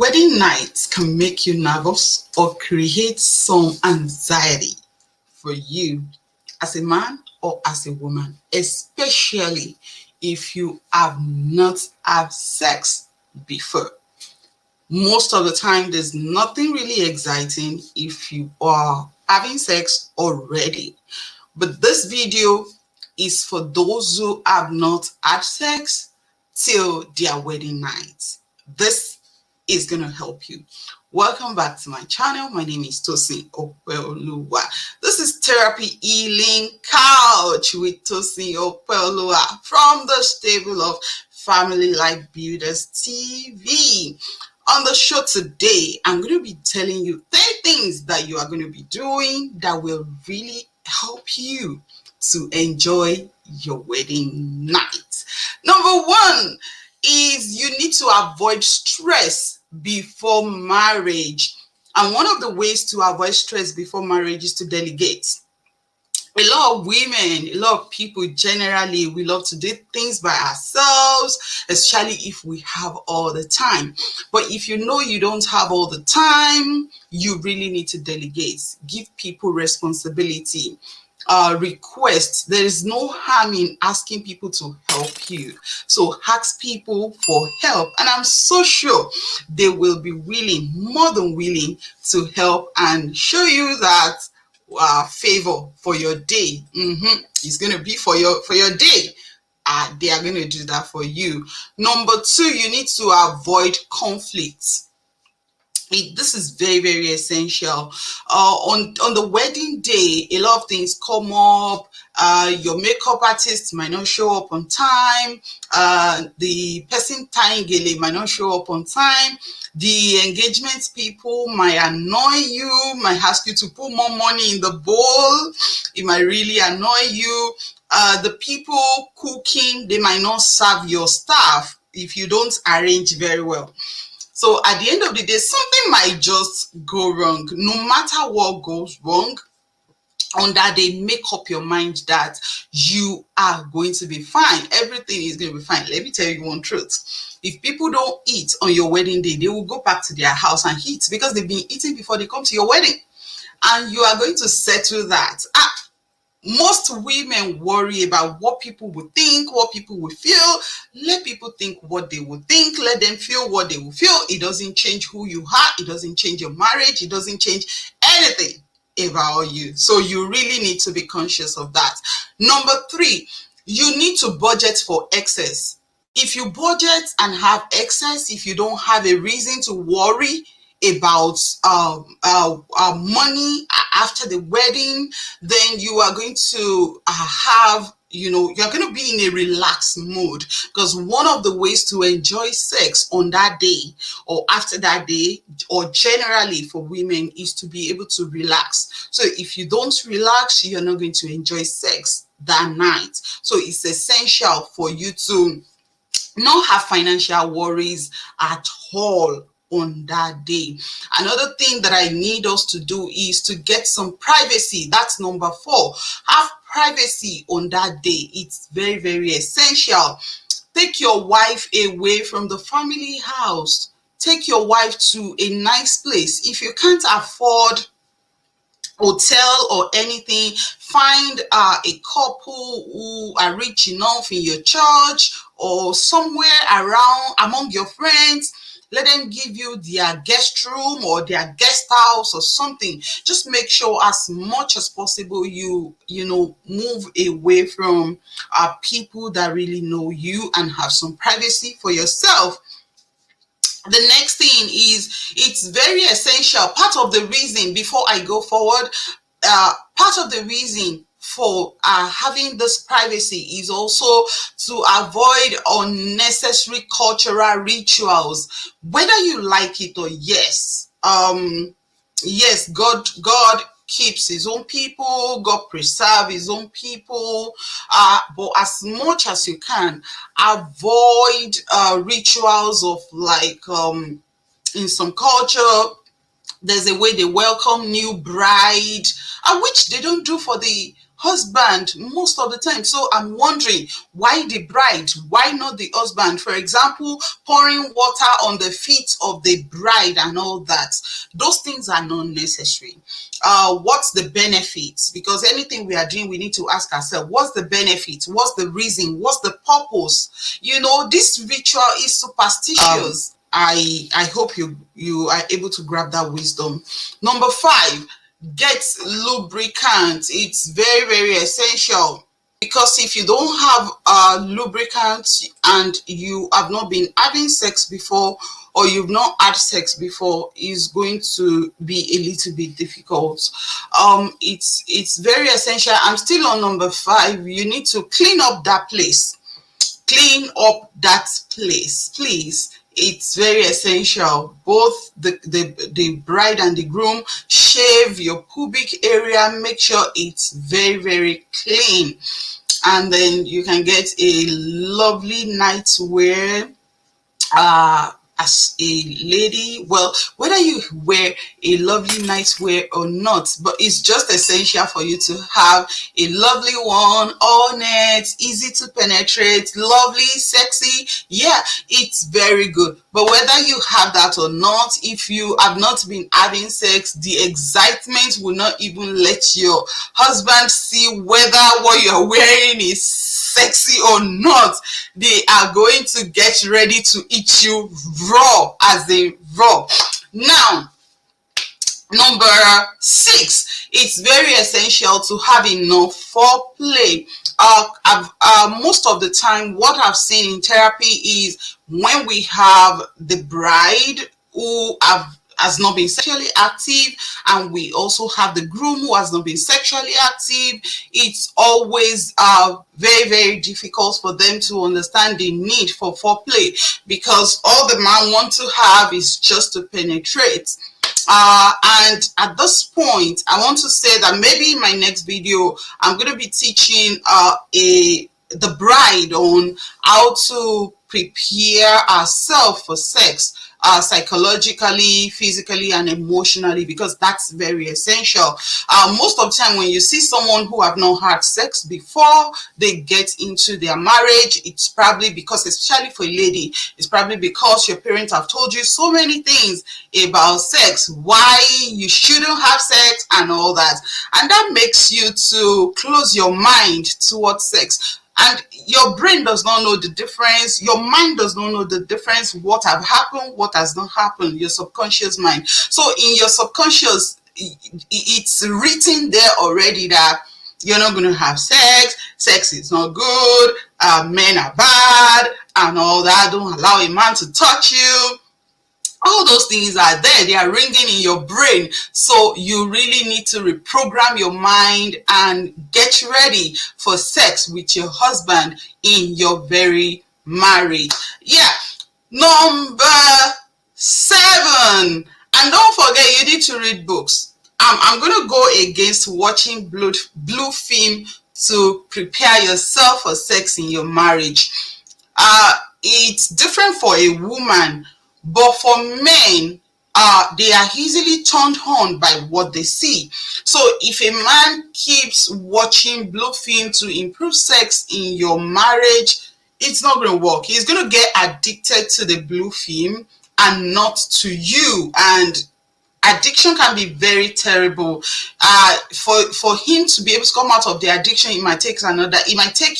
Wedding nights can make you nervous or create some anxiety for you as a man or as a woman, especially if you have not had sex before. Most of the time, there's nothing really exciting if you are having sex already. But this video is for those who have not had sex till their wedding night. This is going to help you. Welcome back to my channel. My name is Tosin Opeoluwa. This is Therapy Healing Couch with Tosin Opeoluwa from the stable of Family Life Builders TV. On the show today, I'm going to be telling you 10 things that you are going to be doing that will really help you to enjoy your wedding night. Number one is you need to avoid stress before marriage. And one of the ways to avoid stress before marriage is to delegate. A lot of women, a lot of people generally, we love to do things by ourselves, especially if we have all the time. But if you know you don't have all the time, you really need to delegate. Give people responsibility. Request. There is no harm in asking people to help you. So ask people for help, and I'm so sure they will be willing, more than willing, to help and show you that favor for your day. It's going to be for your day. They are going to do that for you. Number two, you need to avoid conflicts. This is very, very essential. On the wedding day, a lot of things come up. Your makeup artist might not show up on time. The person tying gele might not show up on time. The engagement people might annoy you, might ask you to put more money in the bowl. It might really annoy you. The people cooking, they might not serve your staff if you don't arrange very well. So at the end of the day, something might just go wrong. No matter what goes wrong, on that day, make up your mind that you are going to be fine. Everything is going to be fine. Let me tell you one truth. If people don't eat on your wedding day, they will go back to their house and eat because they've been eating before they come to your wedding. And you are going to settle that. Most women worry about what people will think, what people will feel. Let people think what they will think. Let them feel what they will feel. It doesn't change who you are. It doesn't change your marriage. It doesn't change anything about you. So you really need to be conscious of that. Number three, you need to budget for excess. If you budget and have excess, if you don't have a reason to worry about money after the wedding, then you are going to have, you're going to be in a relaxed mood, because one of the ways to enjoy sex on that day or after that day, or generally for women, is to be able to relax. So if you don't relax, you're not going to enjoy sex that night. So it's essential for you to not have financial worries at all on that day. Another thing that I need us to do is to get some privacy. That's number four. Have privacy on that day. It's very, very essential. Take your wife away from the family house. Take your wife to a nice place. If you can't afford hotel or anything, find a couple who are rich enough in your church or somewhere around among your friends. Let them give you their guest room or their guest house or something. Just make sure as much as possible you move away from people that really know you and have some privacy for yourself. The next thing is, it's very essential. Part of the reason, before I go forward, part of the reason for having this privacy is also to avoid unnecessary cultural rituals, whether you like it or yes. Yes, God keeps his own people, God preserve his own people, but as much as you can, avoid rituals of like in some culture, there's a way they welcome new bride, which they don't do for the husband most of the time. So I'm wondering, why the bride? Why not the husband? For example, pouring water on the feet of the bride and all that. Those things are not necessary. What's the benefits? Because anything we are doing, we need to ask ourselves, what's the benefit? What's the reason? What's the purpose? You know, this ritual is superstitious. I hope you are able to grab that wisdom. Number 5, get lubricant. It's very, very essential, because if you don't have a lubricant and you have not been having sex before, or you've not had sex before, is going to be a little bit difficult. It's very essential. I'm still on number 5. You need to clean up that place. Clean up that place, please. It's very essential. Both the bride and the groom, shave your pubic area, make sure it's very, very clean, and then you can get a lovely nightwear. As a lady, well, whether you wear a lovely nightwear or not, but it's just essential for you to have a lovely one, all net, easy to penetrate, lovely, sexy. Yeah, it's very good. But whether you have that or not, if you have not been having sex, the excitement will not even let your husband see whether what you're wearing is sexy or not. They are going to get ready to eat you raw, as in raw. Now, number 6, it's very essential to have enough foreplay. Most of the time, what I've seen in therapy is when we have the bride who has not been sexually active, and we also have the groom who has not been sexually active, it's always very, very difficult for them to understand the need for foreplay, because all the man wants to have is just to penetrate. And at this point, I want to say that maybe in my next video, I'm going to be teaching the bride on how to prepare ourselves for sex, psychologically, physically, and emotionally, because that's very essential. Most of the time when you see someone who have not had sex before they get into their marriage, it's probably because, especially for a lady, it's probably because your parents have told you so many things about sex, why you shouldn't have sex and all that, and that makes you to close your mind towards sex. And your brain does not know the difference. Your mind does not know the difference. What have happened, what has not happened, your subconscious mind. So in your subconscious, it's written there already that you're not going to have sex. Sex is not good. Men are bad and all that. Don't allow a man to touch you. All those things are there. They are ringing in your brain. So you really need to reprogram your mind and get ready for sex with your husband in your very marriage. Yeah. Number 7. And don't forget, you need to read books. I'm going to go against watching blue film to prepare yourself for sex in your marriage. It's different for a woman, but for men, they are easily turned on by what they see. So if a man keeps watching blue film to improve sex in your marriage, it's not going to work. He's going to get addicted to the blue film and not to you. And addiction can be very terrible. For him to be able to come out of the addiction, it might take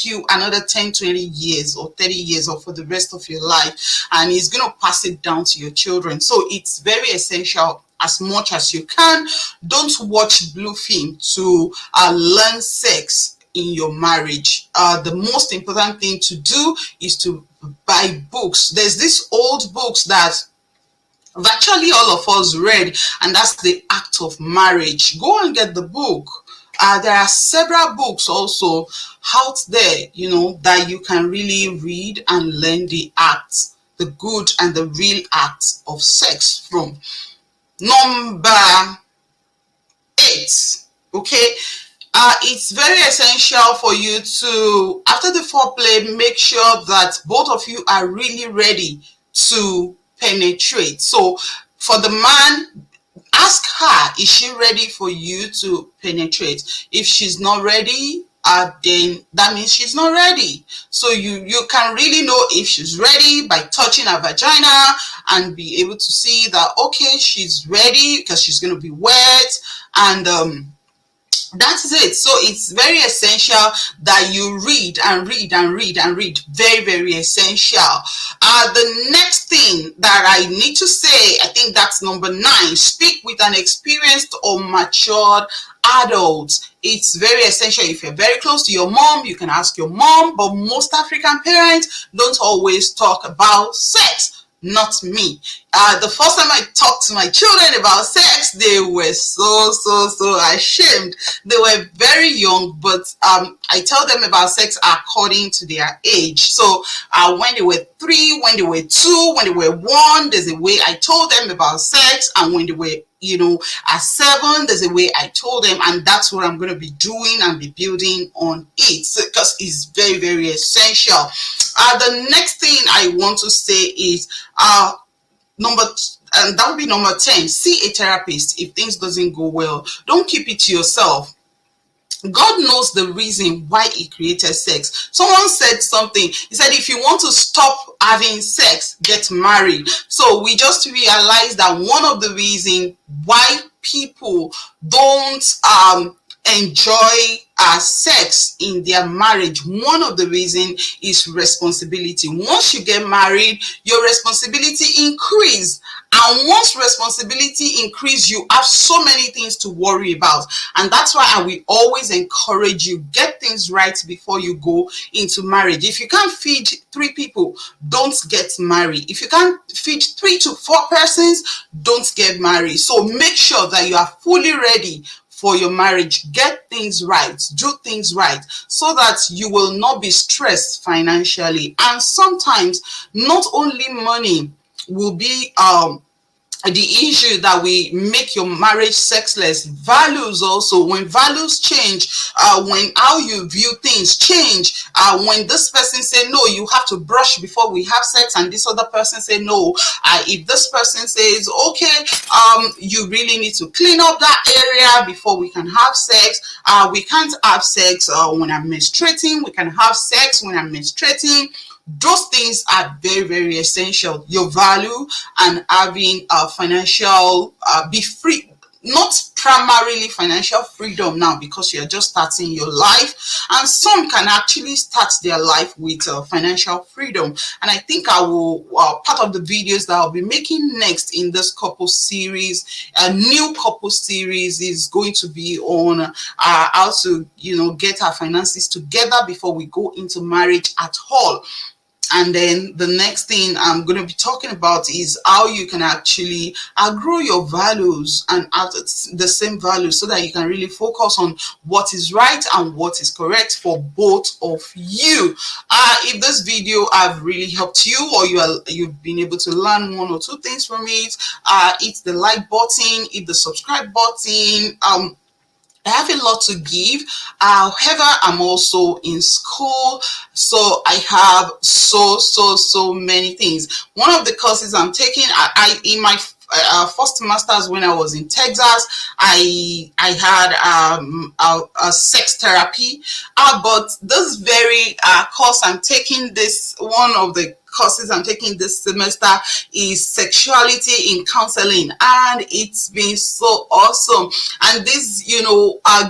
you another 10, 20 years or 30 years, or for the rest of your life, and he's going to pass it down to your children. So it's very essential, as much as you can, don't watch blue film to learn sex in your marriage. The most important thing to do is to buy books. There's these old books that virtually all of us read, and that's The Act of Marriage. Go and get the book. There are several books also out there, that you can really read and learn the acts, the good and the real acts of sex from. Number 8, okay? It's very essential for you to, after the foreplay, make sure that both of you are really ready to penetrate. So for the man, Ask her, is she ready for you to penetrate? If she's not ready, then that means she's not ready. So you can really know if she's ready by touching her vagina and be able to see that, okay, she's ready because she's going to be wet. And that is it. So it's very essential that you read and read and read and read. Very, very essential. The next thing that I need to say, I think that's number 9. Speak with an experienced or matured adult. It's very essential. If you're very close to your mom, you can ask your mom, but most African parents don't always talk about sex. Not me. The first time I talked to my children about sex, they were so ashamed. They were very young, but I tell them about sex according to their age. So when they were 3, when they were 2, when they were 1, there's a way I told them about sex. And when they were at 7, there's a way I told them, and that's what I'm going to be doing and be building on it, because it's very, very essential. The next thing I want to say is that would be number 10. See a therapist if things doesn't go well. Don't keep it to yourself. God knows the reason why he created sex. Someone said something. He said, if you want to stop having sex, get married. So we just realized that one of the reasons why people don't enjoy sex in their marriage, one of the reasons is responsibility. Once you get married, your responsibility increase. And once responsibility increase, you have so many things to worry about. And that's why I will always encourage you, get things right before you go into marriage. If you can't feed 3 people, don't get married. If you can't feed 3 to 4 persons, don't get married. So make sure that you are fully ready for your marriage. Get things right, do things right, so that you will not be stressed financially. And sometimes not only money will be the issue that we make your marriage sexless. Values also. When values change, when how you view things change, when this person say no, you have to brush before we have sex, and this other person say no, if this person says okay, you really need to clean up that area before we can have sex. We can't have sex when I'm menstruating. We can have sex when I'm menstruating. Those things are very, very essential. Your value and having financial be free, not primarily financial freedom now, because you're just starting your life, and some can actually start their life with financial freedom. And I think I will part of the videos that I'll be making next in this couple series, a new couple series, is going to be on how to get our finances together before we go into marriage at all. And then the next thing I'm going to be talking about is how you can actually grow your values and have the same values, so that you can really focus on what is right and what is correct for both of you. If this video have really helped you, or you've been able to learn 1 or 2 things from it, hit the like button, hit the subscribe button. I have a lot to give. However, I'm also in school, so I have so many things. One of the courses I'm taking, in my first master's, when I was in Texas, I had a sex therapy, but this very course I'm taking, this one of the courses I'm taking this semester, is sexuality in counseling, and it's been so awesome. And this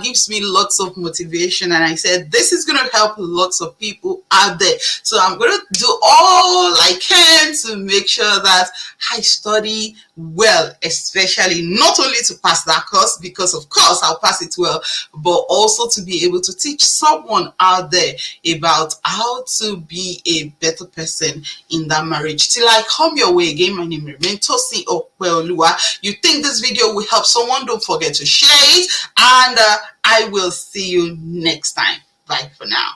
gives me lots of motivation, and I said this is going to help lots of people out there. So I'm going to do all I can to make sure that I study well, especially not only to pass that course, because of course I'll pass it well, but also to be able to teach someone out there about how to be a better person in that marriage. Till I come your way again, my name is Tosin Opeoluwa. You think this video will help someone, don't forget to share it, and I will see you next time. Bye for now.